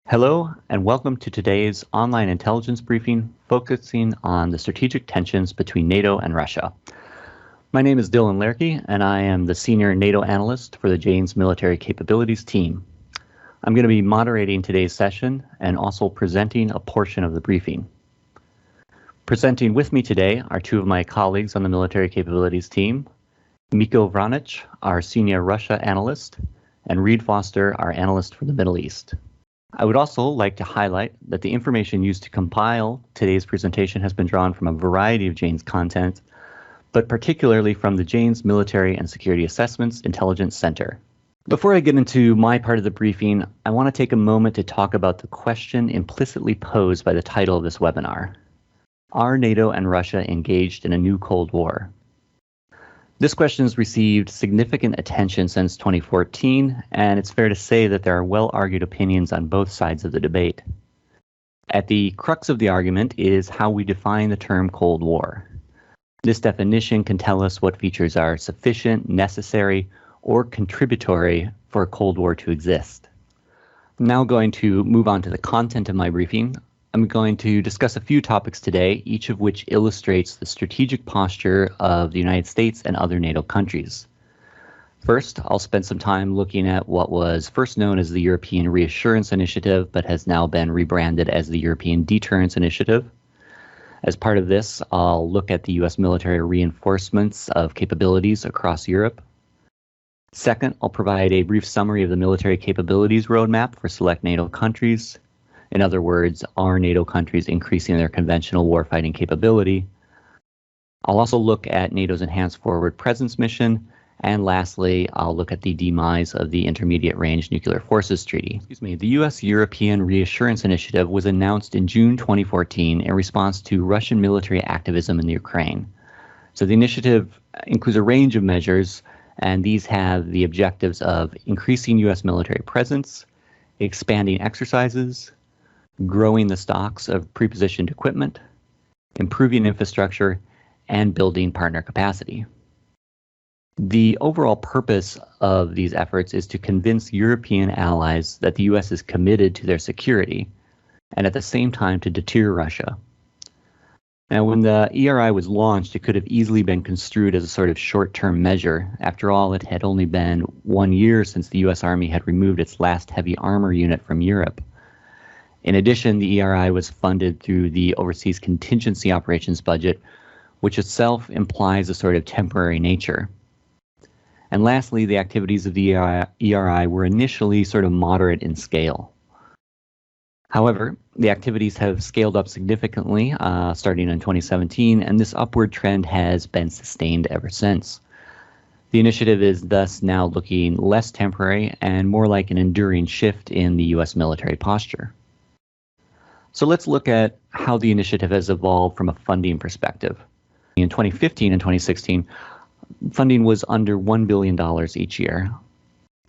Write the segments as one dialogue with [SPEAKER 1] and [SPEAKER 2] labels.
[SPEAKER 1] Hello, and welcome to today's online intelligence briefing focusing on the strategic tensions between NATO and Russia. My name is Dylan Lerke, and I am the Senior NATO Analyst for the Jane's Military Capabilities team. I'm going to be moderating today's session and also presenting a portion of the briefing. Presenting with me today are two of my colleagues on the Military Capabilities team, Miko Vranic, our Senior Russia Analyst, and Reed Foster, our Analyst for the Middle East. I would also like to highlight that the information used to compile today's presentation has been drawn from a variety of Jane's content, but particularly from the Jane's Military and Security Assessments Intelligence Center. Before I get into my part of the briefing, I want to take a moment to talk about the question implicitly posed by the title of this webinar. Are NATO and Russia engaged in a new Cold War? This question has received significant attention since 2014, and it's fair to say that there are well-argued opinions on both sides of the debate. At the crux of the argument is how we define the term Cold War. This definition can tell us what features are sufficient, necessary, or contributory for a Cold War to exist. I'm now going to move on to the content of my briefing. I'm going to discuss a few topics today, each of which illustrates the strategic posture of the United States and other NATO countries. First, I'll spend some time looking at what was first known as the European Reassurance Initiative, but has now been rebranded as the European Deterrence Initiative. As part of this, I'll look at the U.S. military reinforcements of capabilities across Europe. Second, I'll provide a brief summary of the military capabilities roadmap for select NATO countries. In other words, are NATO countries increasing their conventional warfighting capability? I'll also look at NATO's Enhanced Forward Presence mission. And lastly, I'll look at the demise of the Intermediate Range Nuclear Forces Treaty. The U.S. European Reassurance Initiative was announced in June 2014 in response to Russian military activism in the Ukraine. So the initiative includes a range of measures, and these have the objectives of increasing U.S. military presence, expanding exercises, growing the stocks of prepositioned equipment, improving infrastructure, and building partner capacity. The overall purpose of these efforts is to convince European allies that the U.S. is committed to their security, and at the same time to deter Russia. Now, when the ERI was launched, it could have easily been construed as a sort of short-term measure. After all, it had only been 1 year since the U.S. Army had removed its last heavy armor unit from Europe. In addition, the ERI was funded through the Overseas Contingency Operations budget, which itself implies a sort of temporary nature. And lastly, the activities of the ERI were initially sort of moderate in scale. However, the activities have scaled up significantly starting in 2017, and this upward trend has been sustained ever since. The initiative is thus now looking less temporary and more like an enduring shift in the U.S. military posture. So let's look at how the initiative has evolved from a funding perspective. In 2015 and 2016, funding was under $1 billion each year.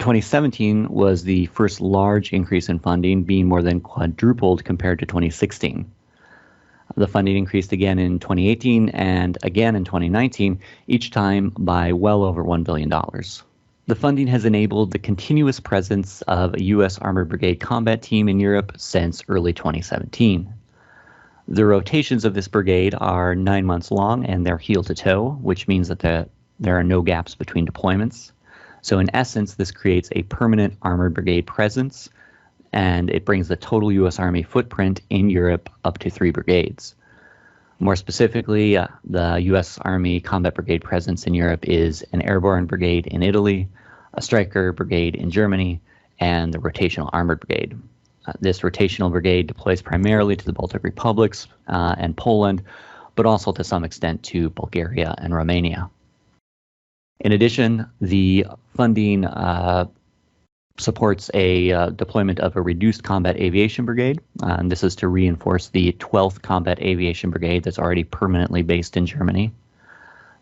[SPEAKER 1] 2017 was the first large increase in funding, being more than quadrupled compared to 2016. The funding increased again in 2018 and again in 2019, each time by well over $1 billion. The funding has enabled the continuous presence of a U.S. Armored Brigade combat team in Europe since early 2017. The rotations of this brigade are 9 months long and they're heel to toe, which means that there are no gaps between deployments. So in essence, this creates a permanent Armored Brigade presence, and it brings the total U.S. Army footprint in Europe up to 3 brigades. More specifically, the U.S. Army Combat Brigade presence in Europe is an airborne brigade in Italy, a Stryker brigade in Germany, and the Rotational Armored Brigade. This rotational brigade deploys primarily to the Baltic Republics and Poland, but also to some extent to Bulgaria and Romania. In addition, the funding supports a deployment of a reduced combat aviation brigade, and this is to reinforce the 12th Combat Aviation Brigade that's already permanently based in Germany.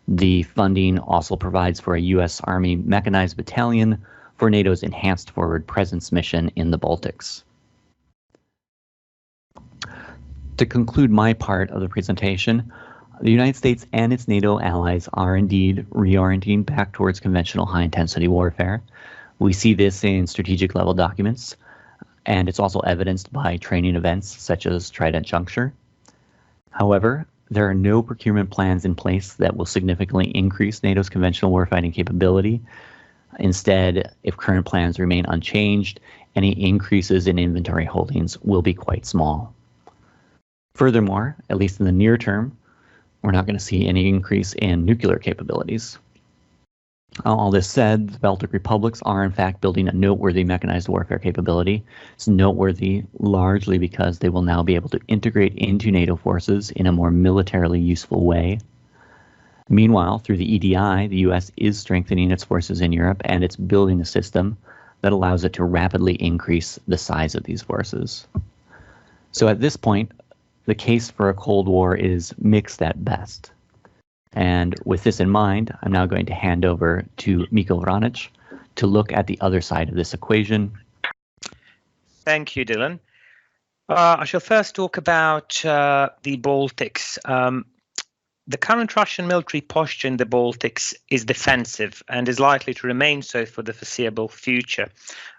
[SPEAKER 1] The funding also provides for a U.S. Army mechanized battalion for NATO's Enhanced Forward Presence mission in the Baltics. To conclude my part of the presentation, the United States and its NATO allies are indeed reorienting back towards conventional high-intensity warfare. We see this in strategic level documents. and it's also evidenced by training events such as Trident Juncture. However, there are no procurement plans in place that will significantly increase NATO's conventional warfighting capability. Instead, if current plans remain unchanged, any increases in inventory holdings will be quite small. Furthermore, at least in the near term, we're not going to see any increase in nuclear capabilities. All this said, the Baltic Republics are in fact building a noteworthy mechanized warfare capability. It's noteworthy largely because they will now be able to integrate into NATO forces in a more militarily useful way. Meanwhile, through the EDI, the US is strengthening its forces in Europe, and it's building a system that allows it to rapidly increase the size of these forces. So at this point, the case for a Cold War is mixed at best. And with this in mind, I'm now going to hand over to Miko Vranic to look at the other side of this equation.
[SPEAKER 2] Thank you, Dylan. I shall first talk about the Baltics. The current Russian military posture in the Baltics is defensive and is likely to remain so for the foreseeable future.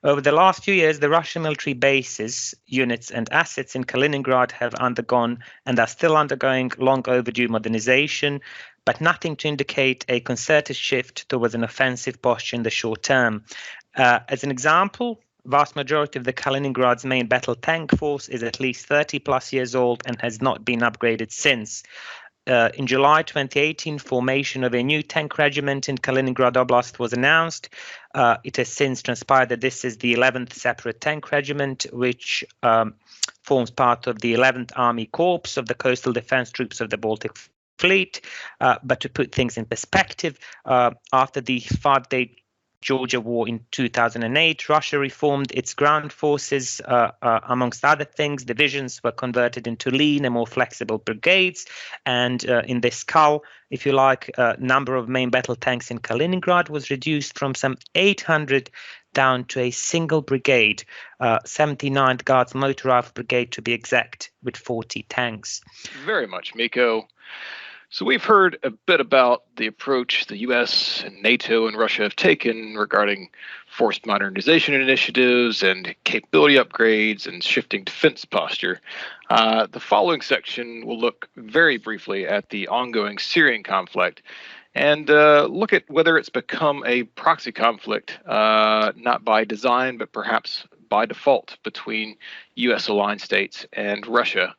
[SPEAKER 2] Over the last few years, the Russian military bases, units, and assets in Kaliningrad have undergone and are still undergoing long overdue modernization, but nothing to indicate a concerted shift towards an offensive posture in the short term. As an example, vast majority of the Kaliningrad's main battle tank force is at least 30 plus years old and has not been upgraded since. In July 2018, formation of a new tank regiment in Kaliningrad Oblast was announced. It has since transpired that this is the 11th separate tank regiment, which forms part of the 11th Army Corps of the Coastal Defense Troops of the Baltic Fleet. But to put things in perspective, after the 5-day Georgia War in 2008, Russia reformed its ground forces. Amongst other things, divisions were converted into lean and more flexible brigades. And in this cull, if you like, number of main battle tanks in Kaliningrad was reduced from some 800 down to a single brigade, 79th Guards Motor Rifle Brigade to be exact, with 40 tanks.
[SPEAKER 3] Very much, Miko. So we've heard a bit about the approach the U.S. and NATO and Russia have taken regarding forced modernization initiatives and capability upgrades and shifting defense posture. The following section will look very briefly at the ongoing Syrian conflict and look at whether it's become a proxy conflict, not by design, but perhaps by default between U.S.-aligned states and Russia.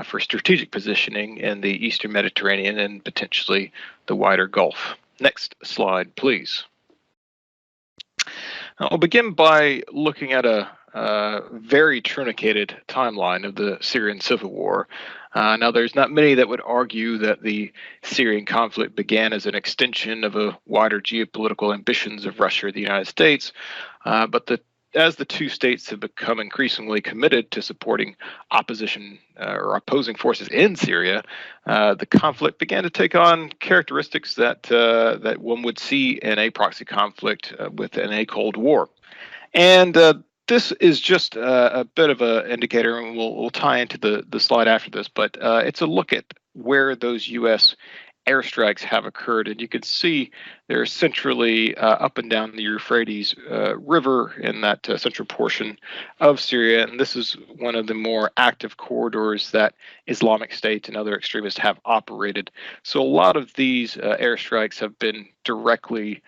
[SPEAKER 3] For strategic positioning in the Eastern Mediterranean and potentially the wider Gulf. Next slide, please. I'll begin by looking at a very truncated timeline of the Syrian civil war. Now, there's not many that would argue that the Syrian conflict began as an extension of a wider geopolitical ambitions of Russia or the United States, but as the two states have become increasingly committed to supporting opposition or opposing forces in Syria, the conflict began to take on characteristics that one would see in a proxy conflict within a Cold War. And this is just a bit of an indicator, and we'll tie into the slide after this, but it's a look at where those U.S. airstrikes have occurred, and you can see they're centrally up and down the Euphrates River in that central portion of Syria, and this is one of the more active corridors that Islamic State and other extremists have operated. So a lot of these airstrikes have been directly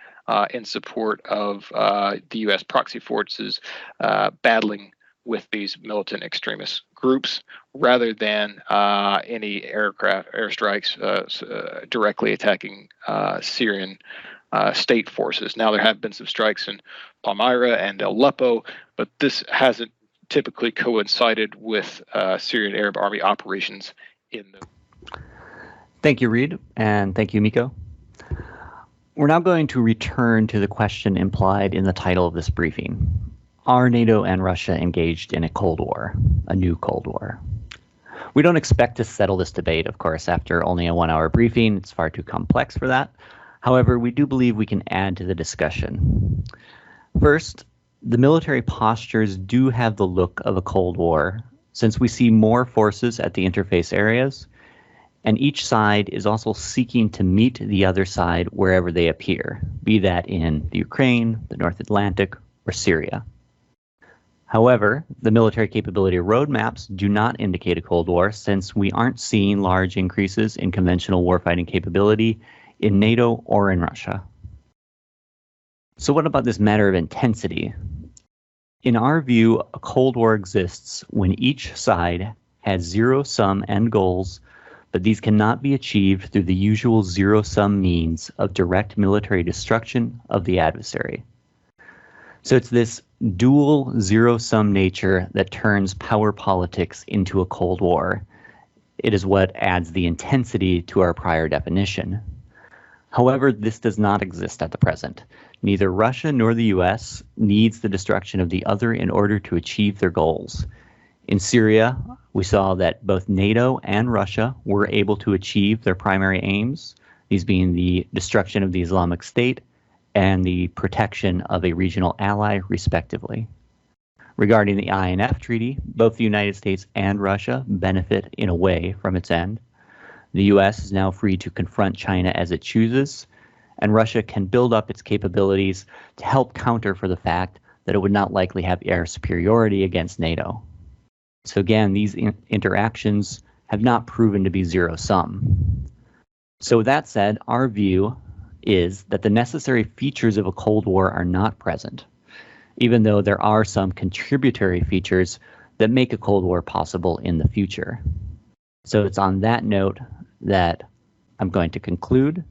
[SPEAKER 3] in support of the U.S. proxy forces battling with these militant extremist groups rather than any airstrikes directly attacking Syrian state forces. Now, there have been some strikes in Palmyra and Aleppo, but this hasn't typically coincided with Syrian Arab Army operations in the...
[SPEAKER 1] Thank you, Reed, and thank you, Miko. We're now going to return to the question implied in the title of this briefing. Are NATO and Russia engaged in a Cold War, a new Cold War? We don't expect to settle this debate, of course, after only a 1-hour briefing. It's far too complex for that. However, we do believe we can add to the discussion. First, the military postures do have the look of a Cold War, since we see more forces at the interface areas, and each side is also seeking to meet the other side wherever they appear, be that in the Ukraine, the North Atlantic, or Syria. However, the military capability roadmaps do not indicate a Cold War, since we aren't seeing large increases in conventional warfighting capability in NATO or in Russia. So what about this matter of intensity? In our view, a Cold War exists when each side has zero-sum end goals, but these cannot be achieved through the usual zero-sum means of direct military destruction of the adversary. So it's this dual zero-sum nature that turns power politics into a Cold War. It is what adds the intensity to our prior definition. However, this does not exist at the present. Neither Russia nor the US needs the destruction of the other in order to achieve their goals. In Syria, we saw that both NATO and Russia were able to achieve their primary aims, these being the destruction of the Islamic State and the protection of a regional ally, respectively. Regarding the INF Treaty, both the United States and Russia benefit in a way from its end. The US is now free to confront China as it chooses, and Russia can build up its capabilities to help counter for the fact that it would not likely have air superiority against NATO. So again, these interactions have not proven to be zero-sum. So with that said, our view is that the necessary features of a Cold War are not present, even though there are some contributory features that make a Cold War possible in the future. So it's on that note that I'm going to conclude.